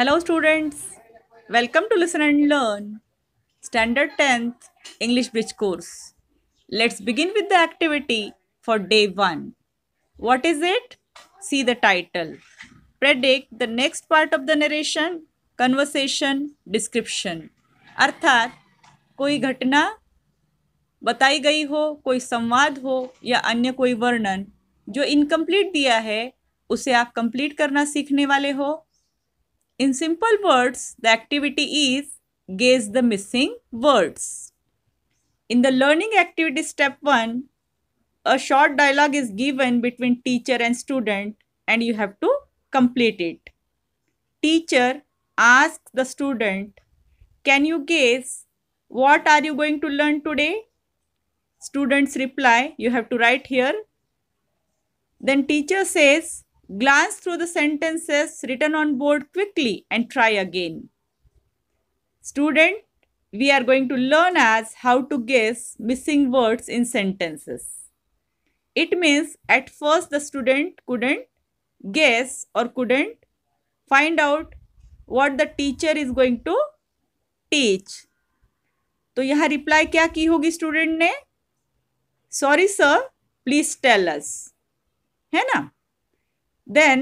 Hello, students. Welcome to Listen and Learn, Standard 10th English Bridge course. Let's begin with the activity for day 1. What is it? See the title. Predict the next part of the narration, conversation, description. अर्थात कोई घटना बताई गई हो, कोई संवाद हो या अन्य कोई वर्णन जो इनकम्प्लीट दिया है उसे आप कंप्लीट करना सीखने वाले हो. In simple words, the activity is guess the missing words. In the learning activity step 1, a short dialogue is given between teacher and student and you have to complete it. Teacher asks the student, "Can you guess what are you going to learn today?" Students reply, you have to write here. Then teacher says, "Glance through the sentences written on board quickly and try again." Student, we are going to learn as how to guess missing words in sentences. It means at first the student couldn't guess or couldn't find out what the teacher is going to teach. तो यहाँ reply क्या की होगी student ने? Sorry sir, please tell us, है ना. Then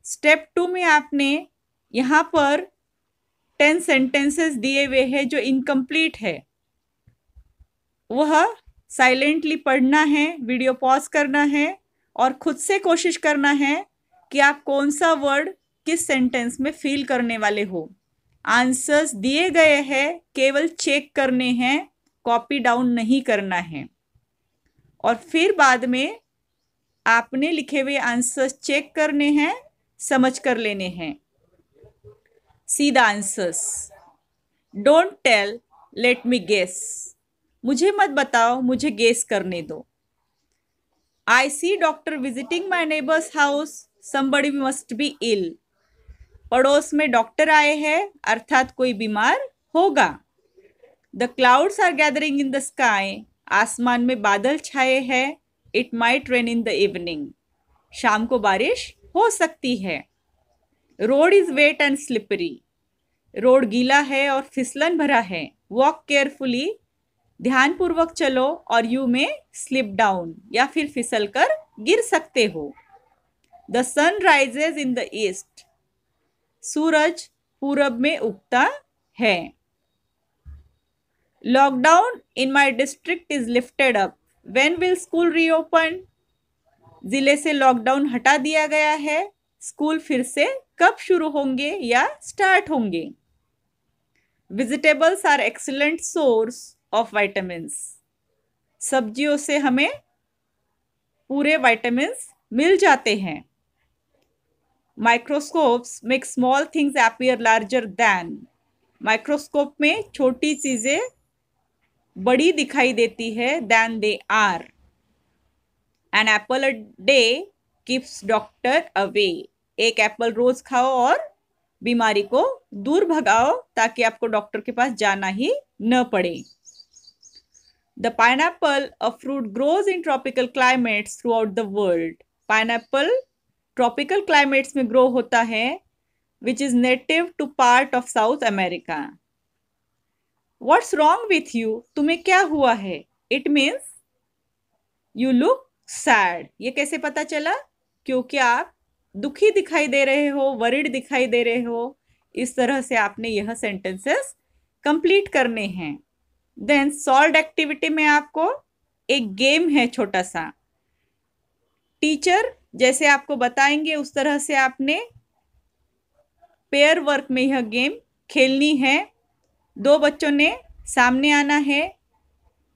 step 2 में आपने यहाँ पर 10 सेंटेंसेस दिए हुए हैं जो इनकम्प्लीट है. वह साइलेंटली पढ़ना है, वीडियो पॉज करना है और खुद से कोशिश करना है कि आप कौन सा वर्ड किस सेंटेंस में फील करने वाले हो. आंसर्स दिए गए हैं, केवल चेक करने हैं, कॉपी डाउन नहीं करना है. और फिर बाद में आपने लिखे हुए आंसर्स चेक करने हैं, समझ कर लेने हैं. See the answers. Don't tell, let me guess. मुझे मत बताओ, मुझे गेस करने दो. I see doctor visiting my neighbours house, somebody must be ill. पड़ोस में डॉक्टर आए हैं, अर्थात कोई बीमार होगा. The clouds are gathering in the sky, आसमान में बादल छाए हैं. It might rain in the evening, शाम को बारिश हो सकती है. Road is wet and slippery, road गीला है और फिसलन भरा है. वॉक केयरफुली, ध्यानपूर्वक चलो और यू में स्लिप डाउन, या फिर फिसल कर गिर सकते हो. The sun rises in the east, सूरज पूरब में उगता है. Lockdown in my district is lifted up, when will school reopen. जिले से लॉकडाउन हटा दिया गया है, स्कूल फिर से कब शुरू होंगे या स्टार्ट होंगे. Vegetables are excellent source of vitamins, सब्जियों से हमें पूरे विटामिन्स मिल जाते हैं. Microscopes make small things appear larger than, microscope में छोटी चीजें बड़ी दिखाई देती है than they are. An apple a day keeps doctor away, एक एप्पल रोज खाओ और बीमारी को दूर भगाओ ताकि आपको डॉक्टर के पास जाना ही न पड़े. The pineapple a fruit grows in tropical climates throughout the world, pineapple tropical climates में ग्रो होता है which is native to part of South America. What's wrong with you, तुम्हें क्या हुआ है. It means you look sad. ये कैसे पता चला? क्योंकि आप दुखी दिखाई दे रहे हो, वरिड दिखाई दे रहे हो. इस तरह से आपने यह सेंटेंसेस कंप्लीट करने हैं. देन सॉल्व एक्टिविटी में आपको एक गेम है छोटा सा. टीचर जैसे आपको बताएंगे उस तरह से आपने पेयर वर्क में यह गेम खेलनी है. 2 बच्चों ने सामने आना है.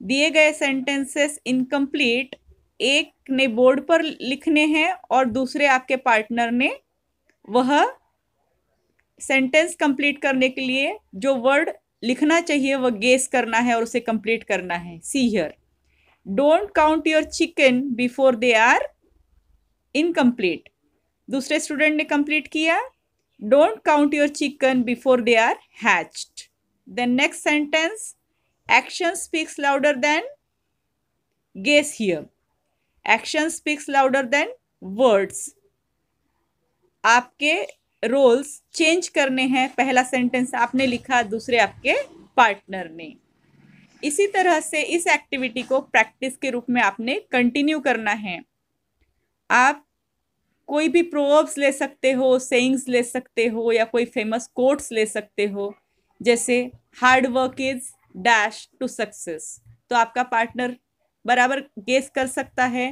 दिए गए सेंटेंसेस इनकम्प्लीट एक ने बोर्ड पर लिखने हैं और दूसरे आपके पार्टनर ने वह सेंटेंस कंप्लीट करने के लिए जो वर्ड लिखना चाहिए वह गेस करना है और उसे कंप्लीट करना है. See here, don't count your chicken before they are incomplete. दूसरे स्टूडेंट ने कंप्लीट किया. Don't count your chicken before they are hatched. Then next sentence, action speaks louder than, guess here. Action speaks louder than words. आपके roles change करने हैं। पहला sentence आपने लिखा, दूसरे आपके पार्टनर ने। इसी तरह से इस एक्टिविटी को प्रैक्टिस के रूप में आपने कंटिन्यू करना है। आप कोई भी प्रोवर्ब्स ले सकते हो, सेइंग्स ले सकते हो, या कोई फेमस कोट्स ले सकते हो, जैसे hard work is dash to success. तो आपका पार्टनर बराबर गेस कर सकता है,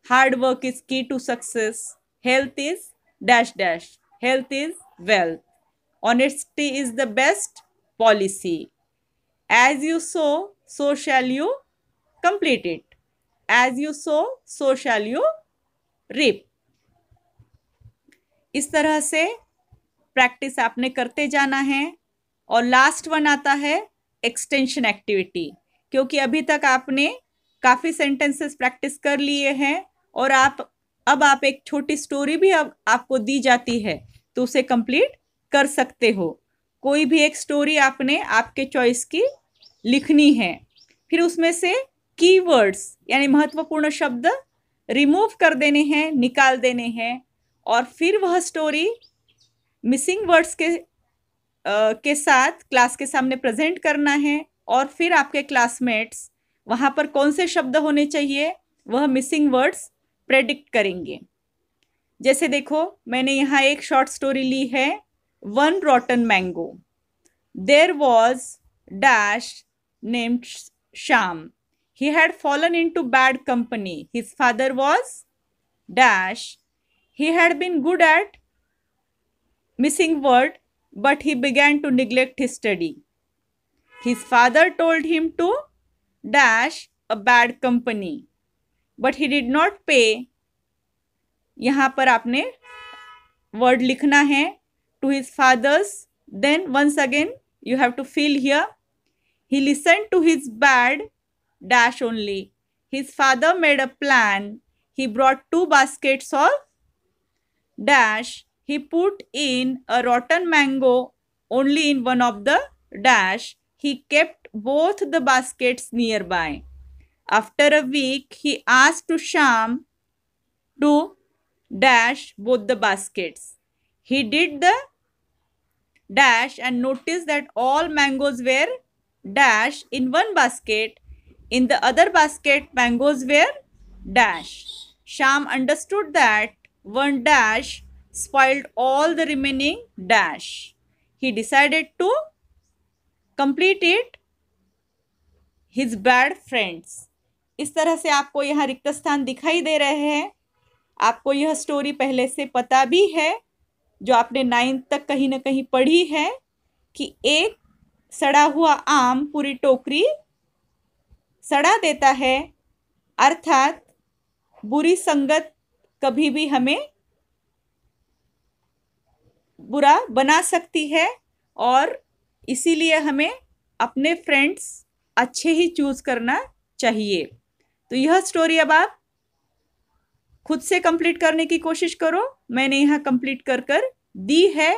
hard work is key to success, health is dash dash, health is wealth, honesty is the best policy, as you sow shall you complete it, as you sow shall you reap। इस तरह से practice आपने करते जाना है। और last one आता है एक्सटेंशन एक्टिविटी। क्योंकि अभी तक आपने काफ़ी सेंटेंसेस प्रैक्टिस कर लिए हैं और अब आप एक छोटी स्टोरी भी अब आपको दी जाती है तो उसे कंप्लीट कर सकते हो। कोई भी एक स्टोरी आपने आपके चॉइस की लिखनी है, फिर उसमें से कीवर्ड्स यानी महत्वपूर्ण शब्द रिमूव कर देने हैं, निकाल देने हैं, और फिर वह स्टोरी मिसिंग वर्ड्स के साथ क्लास के सामने प्रेजेंट करना है। और फिर आपके क्लासमेट्स वहाँ पर कौन से शब्द होने चाहिए वह मिसिंग वर्ड्स प्रेडिक्ट करेंगे। जैसे देखो, मैंने यहाँ एक शॉर्ट स्टोरी ली है, one rotten mango. There was dash named Shyam, he had fallen into bad company, his father was dash, he had been good at missing word but he began to neglect his study, his father told him to dash a bad company but he did not pay। यहाँ पर आपने word लिखना है to his father's, then once again you have to fill here, he listened to his bad dash only, his father made a plan, he brought 2 baskets of dash, he put in a rotten mango only in one of the dash, he kept both the baskets nearby, after a week he asked to Sham to dash both the baskets, he did the dash and noticed that all mangoes were dash in one basket, in the other basket mangoes were dash. Sham understood that one dash spoiled all the remaining dash. He decided to complete it his bad friends। इस तरह से आपको यहाँ रिक्त स्थान दिखाई दे रहे हैं। आपको यह स्टोरी पहले से पता भी है, जो आपने 9th तक कहीं ना कहीं पढ़ी है, कि एक सड़ा हुआ आम पूरी टोकरी सड़ा देता है, अर्थात बुरी संगत कभी भी हमें बुरा बना सकती है और इसीलिए हमें अपने फ्रेंड्स अच्छे ही चूज करना चाहिए। तो यह स्टोरी अब आप खुद से कंप्लीट करने की कोशिश करो। मैंने यहाँ कंप्लीट कर कर दी है।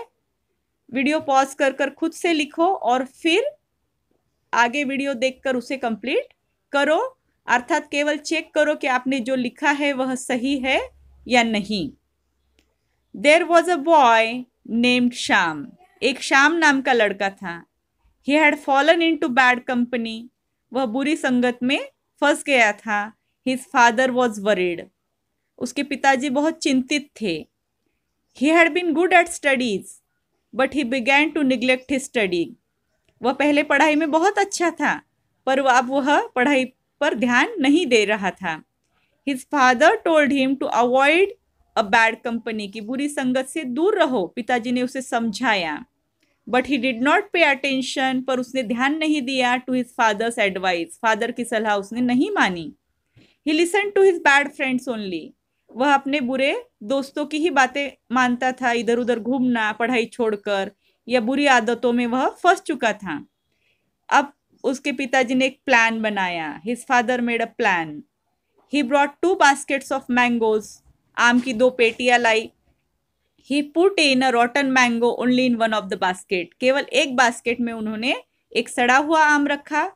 वीडियो पॉज कर कर खुद से लिखो और फिर आगे वीडियो देखकर उसे कंप्लीट करो, अर्थात केवल चेक करो कि आपने जो लिखा है वह सही है या नहीं। There was a boy named Shyam, एक श्याम नाम का लड़का था। He had fallen into bad company, वह बुरी संगत में फंस गया था। हिज फादर वॉज वरीड, उसके पिताजी बहुत चिंतित थे। He had been good at studies but he began to neglect his study, वह पहले पढ़ाई में बहुत अच्छा था पर अब वह पढ़ाई पर ध्यान नहीं दे रहा था। His father told him to avoid a bad company, की बुरी संगत से दूर रहो, पिताजी ने उसे समझाया। But he did not pay attention, पर उसने ध्यान नहीं दिया to his father's advice, father की सलाह उसने नहीं मानी। He listen to his bad friends only, वह अपने बुरे दोस्तों की ही बातें मानता था, इधर उधर घूमना, पढ़ाई छोड़कर या बुरी आदतों में वह फंस चुका था। अब उसके पिताजी ने एक प्लान बनाया। His father made a plan. He brought 2 baskets of mangoes, आम की 2 पेटियां लाई। He put in a rotten mango only in one of the basket, केवल एक बास्केट में उन्होंने एक सड़ा हुआ आम रखा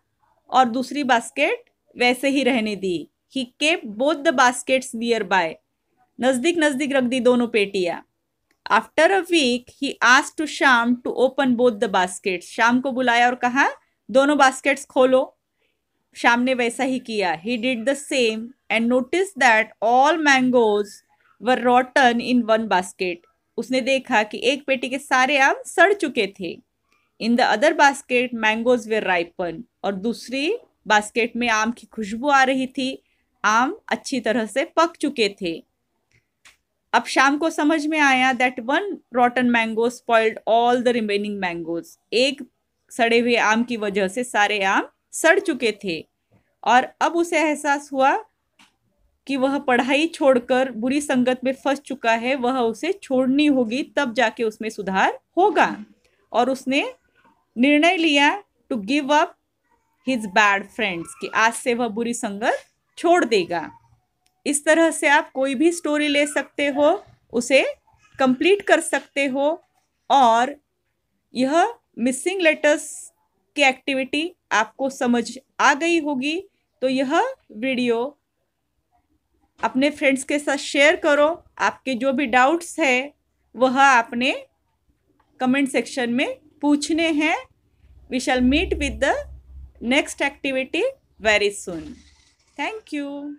और दूसरी बास्केट वैसे ही रहने दी। He kept both the baskets nearby, नजदीक नजदीक रख दी दोनों पेटियां। After a week he asked to Shyam to open both the baskets. Shyam को बुलाया और कहा दोनों बास्केट्स खोलो. श्याम ने वैसा ही किया. He did the same and notice that all mangoes were रॉटन in one basket. उसने देखा कि एक पेटी के सारे आम सड़ चुके थे. In the other basket mangoes were ripen. और दूसरी बास्केट में आम की खुशबू आ रही थी. आम अच्छी तरह से पक चुके थे. अब शाम को समझ में आया that one rotten mango spoiled all the remaining mangoes. एक सड़े हुए आम की वजह से सारे आम सड़ चुके थे. और अब उसे एहसास हुआ कि वह पढ़ाई छोड़कर बुरी संगत में फंस चुका है. वह उसे छोड़नी होगी, तब जाके उसमें सुधार होगा. और उसने निर्णय लिया to give up his bad friends, कि आज से वह बुरी संगत छोड़ देगा. इस तरह से आप कोई भी स्टोरी ले सकते हो, उसे कंप्लीट कर सकते हो. और यह मिसिंग लेटर्स की एक्टिविटी आपको समझ आ गई होगी. तो यह वीडियो अपने फ्रेंड्स के साथ शेयर करो. आपके जो भी डाउट्स है वह आपने कमेंट सेक्शन में पूछने हैं. We shall meet with the next activity very soon. Thank you.